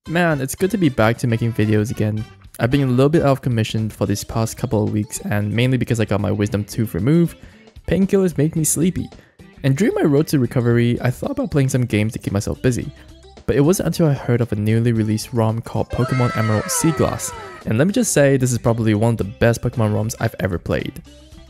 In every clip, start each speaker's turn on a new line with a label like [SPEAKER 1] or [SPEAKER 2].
[SPEAKER 1] Man, it's good to be back to making videos again. I've been a little bit out of commission for these past couple of weeks, and mainly because I got my wisdom tooth removed, painkillers make me sleepy. And during my road to recovery, I thought about playing some games to keep myself busy. But it wasn't until I heard of a newly released ROM called Pokemon Emerald Seaglass, and let me just say, this is probably one of the best Pokemon ROMs I've ever played.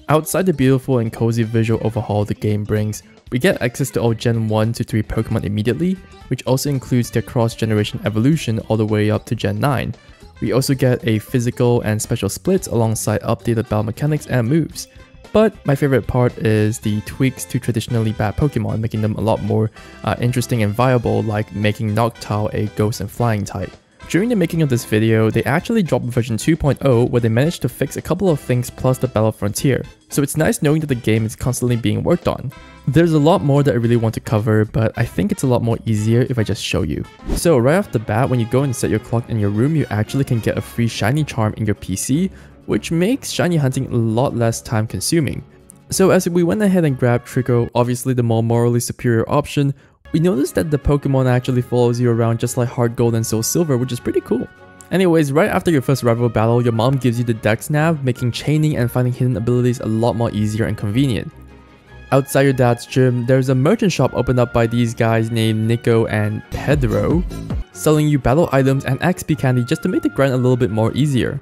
[SPEAKER 1] Outside the beautiful and cozy visual overhaul the game brings, we get access to all Gen 1 to 3 Pokemon immediately, which also includes their cross-generation evolution all the way up to Gen 9. We also get a physical and special splits alongside updated battle mechanics and moves. But my favorite part is the tweaks to traditionally bad Pokemon, making them a lot more interesting and viable, like making Noctowl a ghost and flying type. During the making of this video, they actually dropped version 2.0 where they managed to fix a couple of things plus the Battle Frontier, so it's nice knowing that the game is constantly being worked on. There's a lot more that I really want to cover, but I think it's a lot more easier if I just show you. So right off the bat, when you go and set your clock in your room, you actually can get a free shiny charm in your PC, which makes shiny hunting a lot less time consuming. So as we went ahead and grabbed Trico, obviously the more morally superior option, we noticed that the Pokemon actually follows you around just like Heart Gold and Soul Silver, which is pretty cool. Anyways, right after your first rival battle, your mom gives you the Dex Nav, making chaining and finding hidden abilities a lot more easier and convenient. Outside your dad's gym, there's a merchant shop opened up by these guys named Nico and Pedro, selling you battle items and XP candy just to make the grind a little bit more easier.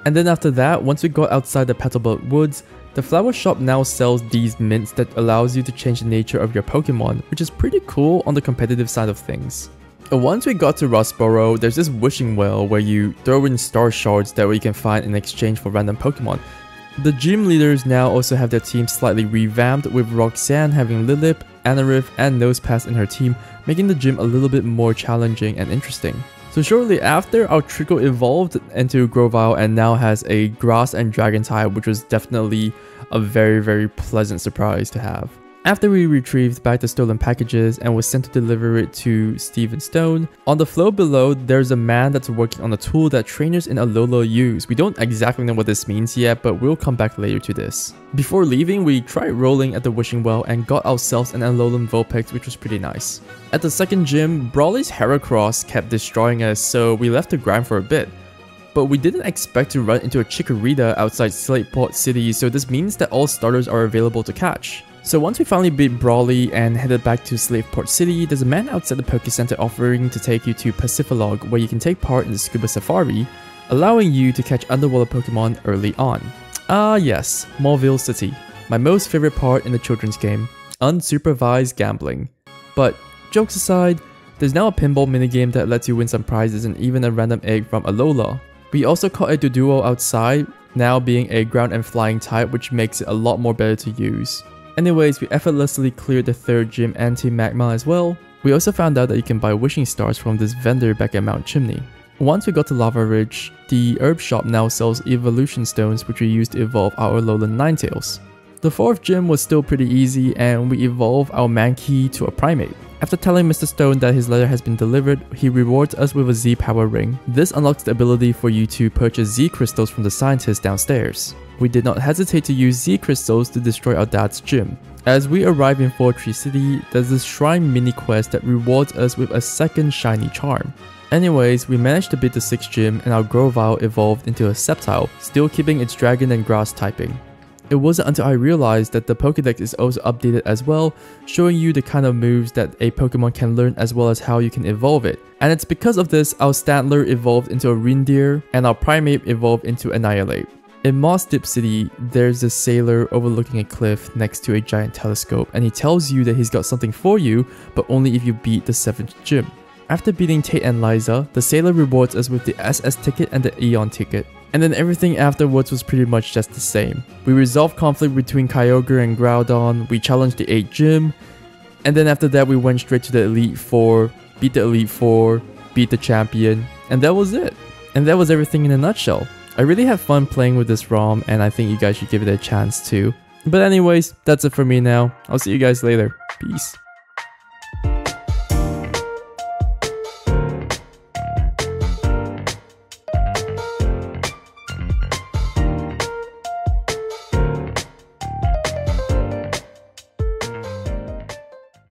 [SPEAKER 1] And then after that, once we got outside the Petalbelt Woods, the flower shop now sells these mints that allows you to change the nature of your Pokemon, which is pretty cool on the competitive side of things. And once we got to Rustboro, there's this wishing well where you throw in star shards that you can find in exchange for random Pokemon. The gym leaders now also have their team slightly revamped, with Roxanne having Lilip, Anarith, and Nosepass in her team, making the gym a little bit more challenging and interesting. So shortly after, our Trico evolved into Grovyle and now has a Grass and Dragon type, which was definitely a very pleasant surprise to have. After we retrieved back the stolen packages and was sent to deliver it to Steven Stone, on the floor below there's a man that's working on a tool that trainers in Alola use. We don't exactly know what this means yet, but we'll come back later to this. Before leaving, we tried rolling at the wishing well and got ourselves an Alolan Vulpix, which was pretty nice. At the second gym, Brawly's Heracross kept destroying us, so we left the grind for a bit. But we didn't expect to run into a Chikorita outside Slateport City, so this means that all starters are available to catch. So once we finally beat Brawly and headed back to Slateport City, there's a man outside the Poké Center offering to take you to Pacifilog, where you can take part in the Scuba Safari, allowing you to catch underwater Pokemon early on. Ah yes, Mauville City, my most favorite part in the children's game, unsupervised gambling. But jokes aside, there's now a pinball minigame that lets you win some prizes and even a random egg from Alola. We also caught a Doduo outside, now being a ground and flying type, which makes it a lot more better to use. Anyways, we effortlessly cleared the third gym Anti-Magma as well. We also found out that you can buy wishing stars from this vendor back at Mount Chimney. Once we got to Lava Ridge, the herb shop now sells evolution stones which we use to evolve our Alolan Ninetales. The fourth gym was still pretty easy and we evolved our Mankey to a Primate. After telling Mr. Stone that his letter has been delivered, he rewards us with a Z power ring. This unlocks the ability for you to purchase Z crystals from the scientists downstairs. We did not hesitate to use Z crystals to destroy our dad's gym. As we arrive in Fortree City, there's this shrine mini quest that rewards us with a second shiny charm. Anyways, we managed to beat the 6th gym and our Grovyle evolved into a Sceptile, still keeping its dragon and grass typing. It wasn't until I realized that the Pokédex is also updated as well, showing you the kind of moves that a Pokemon can learn as well as how you can evolve it. And it's because of this our Stantler evolved into a Reindeer and our Primate evolved into Annihilate. In Moss Dip City, there's a sailor overlooking a cliff next to a giant telescope, and he tells you that he's got something for you, but only if you beat the 7th gym. After beating Tate and Liza, the sailor rewards us with the SS ticket and the Eon ticket. And then everything afterwards was pretty much just the same. We resolved conflict between Kyogre and Groudon, we challenged the 8th gym, and then after that we went straight to the Elite Four, beat the Elite Four, beat the champion, and that was it. And that was everything in a nutshell. I really had fun playing with this ROM and I think you guys should give it a chance too. But anyways, that's it for me now. I'll see you guys later. Peace.